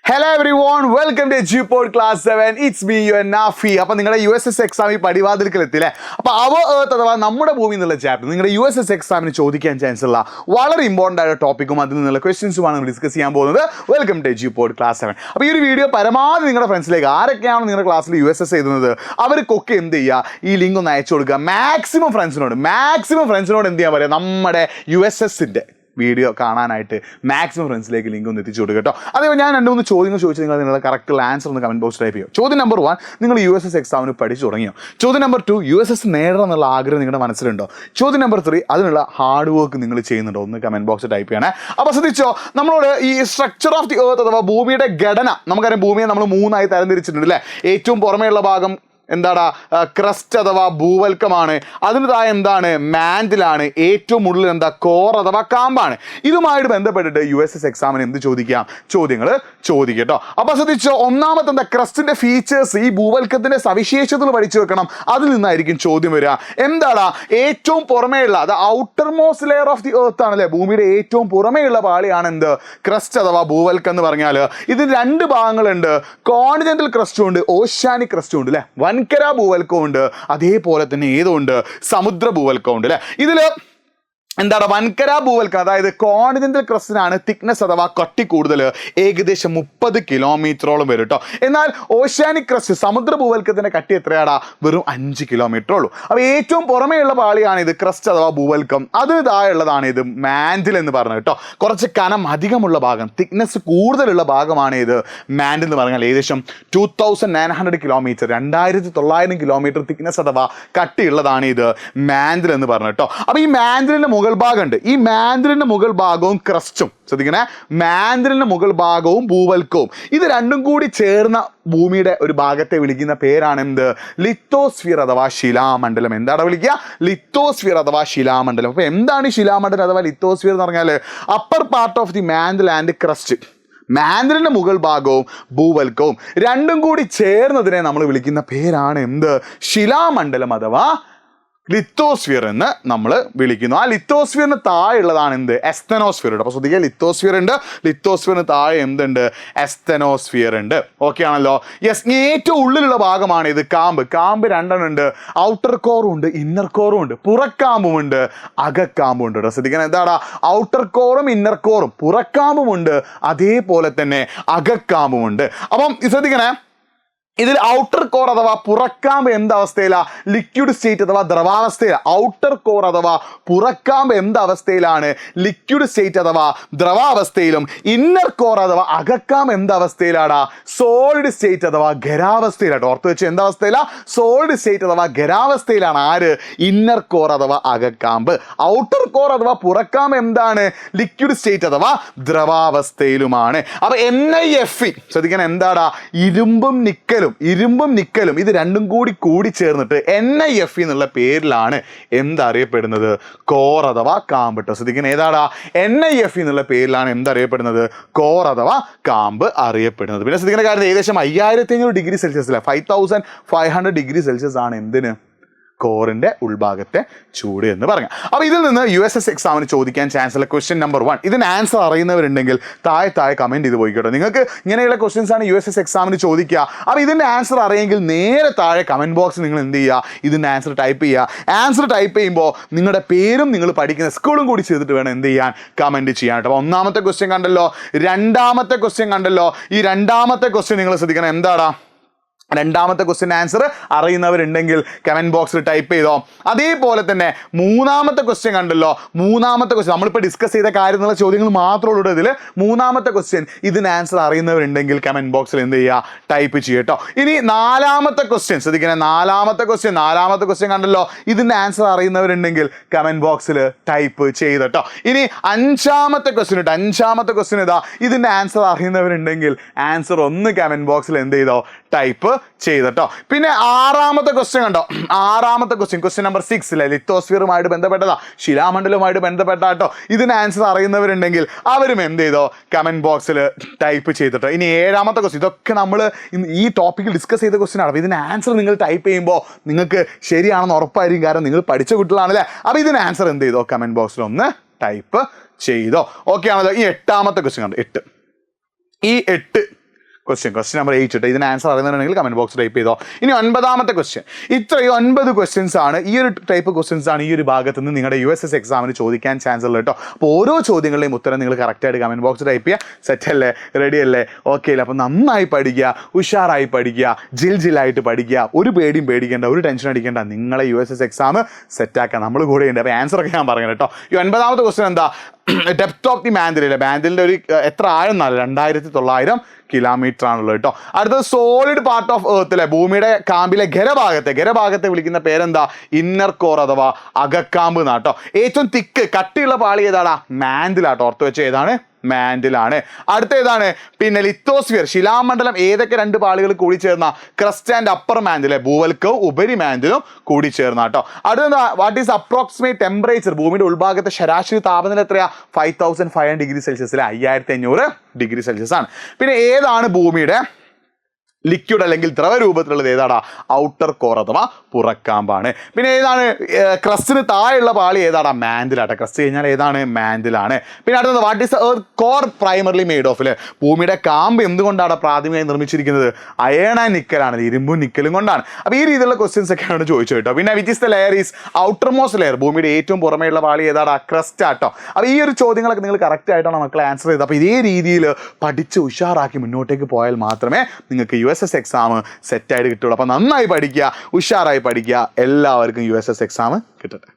Hello everyone, welcome to G-Pod Class 7. It's me, your Nafi. അപ്പോൾ നിങ്ങളുടെ USS exam ഈ പടിവാതിൽക്കലെത്തില്ലേ? അപ്പോൾ അവർ എർത്ത് അഥവാ നമ്മുടെ ഭൂമി എന്നുള്ള ചാപ്റ്റർ നിങ്ങളുടെ USS എക്സാമിന് ചോദിക്കാൻ ചാൻസ് ഉള്ള വളരെ ഇമ്പോർട്ടൻ്റ് ആയ ടോപ്പിക്കും അതിൽ നിന്നുള്ള ക്വസ്റ്റ്യൻസുമാണ് നമ്മൾ ഡിസ്കസ് ചെയ്യാൻ പോകുന്നത്. Welcome to G-Pod Class 7. അപ്പോൾ ഈ ഒരു വീഡിയോ പരമാവധി നിങ്ങളുടെ ഫ്രണ്ട്സിലേക്ക് ആരൊക്കെയാണ് നിങ്ങളുടെ ക്ലാസ്സിൽ USS എഴുതുന്നത് അവർക്കൊക്കെ എന്ത് ചെയ്യുക, ഈ ലിങ്ക് ഒന്ന് അയച്ചു കൊടുക്കുക. മാക്സിമം ഫ്രണ്ട്സിനോട് എന്ത് ചെയ്യാൻ പറയുക, നമ്മുടെ USSൻ്റെ വീഡിയോ കാണാനായിട്ട് മാക്സിമം ഫ്രണ്ട്സിലേക്ക് ലിങ്ക് ഒന്ന് എത്തിച്ചു കൊടുക്കുക കേട്ടോ. അതേപോലെ ഞാൻ 2-3 ചോദ്യങ്ങൾ ചോദിച്ചു, നിങ്ങൾ നിങ്ങളുടെ കറക്റ്റ് ആൻസർ ഒന്ന് കമൻറ്റ് ബോക്സ് ടൈപ്പ് ചെയ്യും. ചോദ്യം നമ്പർ 1, നിങ്ങൾ USS എക്സാമിന് പഠിച്ചു തുടങ്ങിയോ? ചോദ്യം നമ്പർ 2, USS നേടണം എന്നുള്ള ആഗ്രഹം നിങ്ങളുടെ മനസ്സിലുണ്ടോ? ചോദ്യം നമ്പർ 3, അതിനുള്ള ഹാർഡ് വർക്ക് നിങ്ങൾ ചെയ്യുന്നുണ്ടോ? ഒന്ന് കമൻറ്റ് ബോക്സ് ടൈപ്പ് ചെയ്യണേ. അപ്പോൾ ശ്രദ്ധിച്ചോ, നമ്മളോട് ഈ സ്ട്രക്ചർ ഓഫ് ദി എർത്ത് അഥവാ ഭൂമിയുടെ ഘടന, നമുക്കറിയാം ഭൂമിയെ നമ്മൾ 3ആയി തരംതിരിച്ചിട്ടുണ്ട് അല്ലേ. ഏറ്റവും പുറമേയുള്ള ഭാഗം എന്താണ്, ക്രസ്റ്റ് അഥവാ ഭൂവൽക്കമാണ്. അതിന് താഴെ എന്താണ്, മാൻഡിലാണ്. ഏറ്റവും ഉള്ളിൽ എന്താ, കോർ അഥവാ കാമ്പാണ്. ഇതുമായിട്ട് ബന്ധപ്പെട്ടിട്ട് USS എക്സാമിന് എന്ത് ചോദിക്കാം, ചോദ്യങ്ങൾ ചോദിക്കും കേട്ടോ. അപ്പോൾ ശ്രദ്ധിച്ചോ, ഒന്നാമത്തെ എന്താ, ക്രസ്റ്റിന്റെ ഫീച്ചേഴ്സ്, ഈ ഭൂവൽക്കത്തിന്റെ സവിശേഷതകൾ പഠിച്ചു വെക്കണം. അതിൽ നിന്നായിരിക്കും ചോദ്യം വരിക. എന്താടാ, ഏറ്റവും പുറമേയുള്ള അത് outer most layer of the earth ആണല്ലേ, ഭൂമിയുടെ ഏറ്റവും പുറമേയുള്ള പാളിയാണ് എന്ത്, ക്രസ്റ്റ് അഥവാ ഭൂവൽക്കം എന്ന് പറഞ്ഞാൽ. ഇതിന് 2 ഭാഗങ്ങളുണ്ട്, കോണ്ടിനെന്റൽ ക്രസ്റ്റും ഉണ്ട്, ഓഷ്യാനിക് ക്രസ്റ്റും ഉണ്ട് അല്ലേ. വൻകര ഭൂവൽക്കവും ഉണ്ട്, അതേപോലെ തന്നെ ഏതുണ്ട്, സമുദ്ര ഭൂവൽക്കവും ഉണ്ട് അല്ലേ. ഇതില് എന്താണ്, വൻകര ഭൂവൽക്കം അതായത് കോണ്ടിനെന്റൽ ക്രസ്റ്റിനാണ് തിക്നെസ് അഥവാ കട്ടി കൂടുതൽ, ഏകദേശം 30 കിലോമീറ്ററോളം വരും കേട്ടോ. എന്നാൽ ഓഷ്യാനിക് ക്രസ്റ്റ് സമുദ്ര ഭൂവൽക്കത്തിന്റെ കട്ടി എത്രയാടാ, വെറും 5 കിലോമീറ്റർ ഉള്ളൂ. അപ്പോൾ ഏറ്റവും പുറമേയുള്ള പാളിയാണ് ഇത് ക്രസ്റ്റ് അഥവാ ഭൂവൽക്കം. അതിന് താഴെയുള്ളതാണ് ഇത് മാൻഡിൽ എന്ന് പറഞ്ഞത് കേട്ടോ. കുറച്ച് കനം അധികമുള്ള ഭാഗം, തിക്നെസ് കൂടുതലുള്ള ഭാഗമാണ് ഇത് മാൻഡിൽ എന്ന് പറഞ്ഞാൽ. ഏകദേശം 2900 കിലോമീറ്റർ, 2900 കിലോമീറ്റർ തിക്നെസ് അഥവാ കട്ടിയുള്ളതാണ് ഇത് മാൻഡിൽ എന്ന് പറഞ്ഞത് കേട്ടോ. അപ്പോൾ ഈ മാൻഡിലിന്റെ മുകൾ ഭാഗമുണ്ട്, ഈ മാൻഡിലിന്റെ മുകൾ ഭാഗവും ക്രസ്റ്റും, ശ്രദ്ധിക്കണേ, മാൻഡിലിന്റെ മുകൾ ഭാഗവും ഭൂവൽക്കവും, ഇത് രണ്ടും കൂടി ചേർന്ന ഭൂമിയുടെ ഒരു ഭാഗത്തെ വിളിക്കുന്ന പേരാണ് എന്ത്, ലിത്തോസ്ഫിയർ അഥവാ ശിലാമണ്ഡലം. എന്താണ് വിളിക്കുക, ലിത്തോസ്ഫിയർ അഥവാ ശിലാമണ്ഡലം. അപ്പൊ എന്താണ് ഈ ശിലാമണ്ഡലം അഥവാ ലിത്തോസ്ഫിയർ എന്ന് പറഞ്ഞാൽ, upper part of the mantle and crust, മാൻഡിലിന്റെ മുകൾ ഭാഗവും ഭൂവൽക്കവും രണ്ടും കൂടി ചേർന്നതിനെ നമ്മൾ വിളിക്കുന്ന പേരാണ് എന്ത്, ശിലാമണ്ഡലം അഥവാ ലിത്തോസ്ഫിയർ എന്ന് നമ്മൾ വിളിക്കുന്നു. ആ ലിത്തോസ്ഫിയറിന് താഴെ ഉള്ളതാണ് എന്ത്, എസ്തനോസ്ഫിയർ ഉണ്ട്. അപ്പോൾ ശ്രദ്ധിക്കുക, ലിത്തോസ്ഫിയർ ഉണ്ട്, ലിത്തോസ്ഫിയറിന് താഴെ എന്തുണ്ട്, എസ്തനോസ്ഫിയർ ഉണ്ട്. ഓക്കെ ആണല്ലോ. യെസ്, ഏറ്റവും ഉള്ളിലുള്ള ഭാഗമാണ് ഇത് കാമ്പ്. കാമ്പ് 2 ഉണ്ട്, ഔട്ടർ കോറും ഉണ്ട്, ഇന്നർ കോറും ഉണ്ട്, പുറക്കാമ്പും ഉണ്ട്, അകക്കാമ്പും ഉണ്ട്. ശ്രദ്ധിക്കണം, എന്താടാ, ഔട്ടർ കോറും ഇന്നർ കോറും, പുറക്കാമ്പും ഉണ്ട്, അതേപോലെ തന്നെ അകക്കാമ്പും ഉണ്ട്. അപ്പം ശ്രദ്ധിക്കണേ, ഇതിൽ ഔട്ടർ കോർ അഥവാ പുറക്കാമ്പ് എന്തവസ്ഥയിലാ, ലിക്വിഡ് സ്റ്റേറ്റ് അഥവാ ദ്രവാവസ്ഥയിലാണ്. ഔട്ടർ കോർ അഥവാ പുറക്കാമ്പ് എന്തവസ്ഥയിലാണ്, ലിക്വിഡ് സ്റ്റേറ്റ് അഥവാ ദ്രവാവസ്ഥയിലും. ഇന്നർ കോർ അഥവാ അകക്കാമ്പ് എന്തവസ്ഥയിലാടാ, സോളിഡ് സ്റ്റേറ്റ് അഥവാ ഖരാവസ്ഥയിലാട്ടോ. ഓർത്ത് വെച്ച്, എന്തവസ്ഥയിലാ, സോളിഡ് സ്റ്റേറ്റ് അഥവാ ഖരാവസ്ഥയിലാണ് ആര്, ഇന്നർ കോർ അഥവാ അകക്കാമ്പ്. ഔട്ടർ കോർ അഥവാ പുറക്കാമ്പ് എന്താണ്, ലിക്വിഡ് സ്റ്റേറ്റ് അഥവാ ദ്രവാവസ്ഥയിലുമാണ്. അപ്പൊ NiFe ശ്രദ്ധിക്കാൻ, എന്താടാ, ഇരുമ്പും നിക്കലും ഇത് രണ്ടും കൂടി ചേർന്നിട്ട് NiFe എന്നുള്ള പേരിലാണ് എന്തറിയപ്പെടുന്നത്, കോർ അഥവാ കാമ്പ് കേട്ടോ. ശ്രദ്ധിക്കുന്നത്, ഏതാടാ, NiFe എന്നുള്ള പേരിലാണ് എന്തറിയപ്പെടുന്നത്, കോർ അഥവാ കാമ്പ് അറിയപ്പെടുന്നത്. പിന്നെ ശ്രദ്ധിക്കുന്ന കാര്യം, ഏകദേശം 5500 ഡിഗ്രി സെൽഷ്യസിലെ 5500 ഡിഗ്രി സെൽഷ്യസ് ആണ് എന്തിന്, കോറിന്റെ ഉൾഭാഗത്തെ ചൂട് എന്ന് പറഞ്ഞു. അപ്പോൾ ഇതിൽ നിന്ന് USS എക്സാമിന് ചോദിക്കാൻ ചാൻസ് ഉള്ള ക്വസ്റ്റ്യൻ നമ്പർ 1, ഇതിന് ആൻസർ അറിയുന്നവരുണ്ടെങ്കിൽ താഴെ കമന്റ് ചെയ്ത് പോയിക്കോട്ടെ. നിങ്ങൾക്ക് ഇങ്ങനെയുള്ള ക്വസ്റ്റ്യൻസ് ആണ് USS എക്സാമിന് ചോദിക്കുക. അപ്പോൾ ഇതിന്റെ ആൻസർ അറിയെങ്കിൽ നേരെ താഴെ കമന്റ് ബോക്സിൽ നിങ്ങൾ എന്ത് ചെയ്യുക, ഇതിന്റെ ആൻസർ ടൈപ്പ് ചെയ്യുക. ആൻസർ ടൈപ്പ് ചെയ്യുമ്പോൾ നിങ്ങളുടെ പേരും നിങ്ങൾ പഠിക്കുന്ന സ്കൂളും കൂടി ചെയ്തിട്ട് വേണം എന്ത് ചെയ്യാൻ, കമന്റ് ചെയ്യാൻ. അപ്പോൾ ഒന്നാമത്തെ ക്വസ്റ്റ്യൻ കണ്ടല്ലോ, രണ്ടാമത്തെ ക്വസ്റ്റ്യൻ കണ്ടല്ലോ. ഈ രണ്ടാമത്തെ ക്വസ്റ്റ്യൻ നിങ്ങൾ ശ്രദ്ധിക്കണം, എന്താടാ, രണ്ടാമത്തെ ക്വസ്റ്റ്യൻ ആൻസർ അറിയുന്നവരുണ്ടെങ്കിൽ കമന്റ് ബോക്സിൽ ടൈപ്പ് ചെയ്തോ. അതേപോലെ തന്നെ മൂന്നാമത്തെ ക്വസ്റ്റ്യൻ കണ്ടല്ലോ, മൂന്നാമത്തെ ക്വസ്റ്റ്യൻ നമ്മളിപ്പോൾ ഡിസ്കസ് ചെയ്ത കാര്യങ്ങളുള്ള ചോദ്യങ്ങൾ മാത്രമേ ഉള്ളൂ ഇതിൽ. മൂന്നാമത്തെ ക്വസ്റ്റ്യൻ, ഇതിന് ആൻസർ അറിയുന്നവരുണ്ടെങ്കിൽ കമന്റ് ബോക്സിൽ എന്ത് ചെയ്യുക, ടൈപ്പ് ചെയ്യട്ടോ. ഇനി നാലാമത്തെ ക്വസ്റ്റ്യൻ ശ്രദ്ധിക്കണേ, നാലാമത്തെ ക്വസ്റ്റ്യൻ കണ്ടല്ലോ, ഇതിൻ്റെ ആൻസർ അറിയുന്നവരുണ്ടെങ്കിൽ കമന്റ് ബോക്സിൽ ടൈപ്പ് ചെയ്തട്ടോ. ഇനി അഞ്ചാമത്തെ ക്വസ്റ്റ്യൻ ഇട്ടോ, അഞ്ചാമത്തെ ക്വസ്റ്റ്യൻ ഇതാ, ഇതിൻ്റെ ആൻസർ അറിയുന്നവരുണ്ടെങ്കിൽ ആൻസർ ഒന്ന് കമന്റ് ബോക്സിൽ എന്ത് ചെയ്തോ, ടൈപ്പ് ചെയ്തട്ടോ. പിന്നെ ആറാമത്തെ ക്വസ്റ്റ്യൻ കണ്ടോ, ആറാമത്തെ ക്വസ്റ്റ്യൻ നമ്പർ 6 ലിത്തോസ്ഫിയറുമായിട്ട് ബന്ധപ്പെട്ടതാ, ശിലാമണ്ഡലവുമായിട്ട് ബന്ധപ്പെട്ടാട്ടോ. ഇതിന് ആൻസർ അറിയുന്നവരുണ്ടെങ്കിൽ അവരും എന്ത് ചെയ്തോ, കമന്റ് ബോക്സിൽ ടൈപ്പ് ചെയ്തിട്ടോ. ഇനി ഏഴാമത്തെ ക്വസ്റ്റ്യൻ, ഇതൊക്കെ നമ്മൾ ഈ ടോപ്പിക്കിൽ ഡിസ്കസ് ചെയ്ത ക്വസ്റ്റ്യൻ ആണ്. അപ്പോൾ ഇതിന് ആൻസർ നിങ്ങൾ ടൈപ്പ് ചെയ്യുമ്പോൾ നിങ്ങൾക്ക് ശരിയാണെന്ന് ഉറപ്പായിരിക്കും, കാരണം നിങ്ങൾ പഠിച്ച കുട്ടികളാണല്ലേ. അപ്പോൾ ഇതിന് ആൻസർ എന്ത് ചെയ്തോ, കമന്റ് ബോക്സിൽ ഒന്ന് ടൈപ്പ് ചെയ്തോ. ഓക്കെ ആണല്ലോ. ഈ എട്ടാമത്തെ ക്വസ്റ്റ്യൻ കണ്ടോ, 8. ഈ 8 ക്വസ്റ്റ്യൻ നമ്പർ 8 ഇതിന് ആൻസർ അറിയുന്നുണ്ടെങ്കിൽ കമന്റ് ബോക്സ് ടൈപ്പ് ചെയ്തോ. ഇനി 9ാമത്തെ ക്വസ്റ്റ്യൻ. ഇത്രയും 9 ക്വസ്റ്റ്യൻസ് ആണ്, ഈ ഒരു ടൈപ്പ് ക്വസ്റ്റ്യൻസ് ആണ് ഈ ഒരു ഭാഗത്ത് നിന്ന് നിങ്ങളുടെ USS എക്സാമിന് ചോദിക്കാൻ ചാൻസ് ഉള്ളത് കേട്ടോ. അപ്പോൾ ഓരോ ചോദ്യങ്ങളുടെയും ഉത്തരം നിങ്ങൾ കറക്റ്റായിട്ട് കമന്റ് ബോക്സ് ടൈപ്പ് ചെയ്യുക. സെറ്റ് അല്ലേ, റെഡി അല്ലേ, ഓക്കെ അല്ലേ? അപ്പോൾ നന്നായി പഠിക്കുക, ഉഷാറായി പഠിക്കുക, ജിലായിട്ട് പഠിക്കുക, ഒരു പേടിയും പേടിക്കേണ്ട, ഒരു ടെൻഷൻ അടിക്കേണ്ട. നിങ്ങളെ USS എക്സാം സെറ്റാക്കാൻ നമ്മൾ കൂടെ ഉണ്ട്. അപ്പോൾ ആൻസർ ഒക്കെ ഞാൻ പറഞ്ഞു കേട്ടോ. ഈ 9ാമത്തെ ക്വസ്റ്റ്യൻ എന്താ? ഡെപ്ത് ഓഫ് ദി മാൻഡിലില്ലേ, മാൻഡിലിൻ്റെ ഒരു എത്ര ആഴം എന്നല്ല, 2900 കിലോമീറ്റർ ആണുള്ളത് കേട്ടോ. അടുത്തത് സോളിഡ് പാർട്ട് ഓഫ് എർത്ത് അല്ലെ, ഭൂമിയുടെ കാമ്പിലെ ഖരഭാഗത്തെ വിളിക്കുന്ന പേരെന്താ? ഇന്നർ കോർ അഥവാ അകക്കാമ്പ് എന്നാട്ടോ. ഏറ്റവും തിക്ക് കട്ടിയുള്ള പാളി ഏതാടാ? മാൻഡിലാട്ടോ. ഓർത്ത് വെച്ച ഏതാണ്? മാൻഡിലാണ്. അടുത്ത ഏതാണ്? പിന്നെ ലിത്തോസ്ഫിയർ, ശിലാമണ്ഡലം. ഏതൊക്കെ 2 പാളികൾ കൂടി ചേർന്ന? ക്രസ്റ്റ് ആൻഡ് അപ്പർ മാൻഡിലെ, ഭൂവൽക്കവും ഉപരി മാൻഡിലും കൂടി ചേർന്ന കേട്ടോ. അടുത്ത വാട്ട് ഈസ് അപ്രോക്സിമേറ്റ് ടെമ്പറേച്ചർ? ഭൂമിയുടെ ഉൾഭാഗത്തെ ശരാശരി താപനില എത്രയാ? 5500 ഡിഗ്രി സെൽഷ്യസിലെ 5500 ഡിഗ്രി സെൽഷ്യസ് ആണ്. പിന്നെ ഏതാണ് ഭൂമിയുടെ ലിക്വിഡ് അല്ലെങ്കിൽ ദ്രവരൂപത്തിലുള്ളത്? ഏതാടാ? ഔട്ടർ കോർ അഥവാ പുറക്കാമ്പാണ്. പിന്നെ ഏതാണ്? ക്രസ്റ്റിന് താഴെയുള്ള പാളി ഏതാടാ? മാൻഡിലാട്ടെ. ക്രസ്റ്റ് കഴിഞ്ഞാൽ ഏതാണ്? മാൻഡിലാണ്. പിന്നെ അടുത്തത് what is earth core primarily made of? അല്ലേ, ഭൂമിയുടെ കാമ്പ് എന്തുകൊണ്ടാണ് പ്രാഥമികമായി നിർമ്മിച്ചിരിക്കുന്നത്? അയൺ ആൻഡ് നിക്കലാണ്, ഇരുമ്പും നിക്കലും കൊണ്ടാണ്. അപ്പോൾ ഈ രീതിയിലുള്ള ക്വസ്റ്റ്യൻസ് ഒക്കെയാണ് ചോദിച്ചത് കേട്ടോ. പിന്നെ which is the layer is outer most layer? ഭൂമിയുടെ ഏറ്റവും പുറമേയുള്ള പാളി ഏതാടാ? ക്രസ്റ്റ് ആട്ടോ. അപ്പോൾ ഈ ഒരു ചോദ്യങ്ങളൊക്കെ നിങ്ങൾ കറക്റ്റ് ആയിട്ടാണ് മക്കളെ ആൻസർ ചെയ്തത്. അപ്പോൾ ഇതേ രീതിയിൽ പഠിച്ച് ഉഷാറാക്കി മുന്നോട്ടേക്ക് പോയാൽ മാത്രമേ നിങ്ങൾക്ക് USS എക്സാം സെറ്റായിട്ട് കിട്ടുള്ളൂ. അപ്പോൾ നന്നായി പഠിക്കുക, ഉഷാറായി പഠിക്കുക. എല്ലാവർക്കും USS എക്സാം കിട്ടട്ടെ.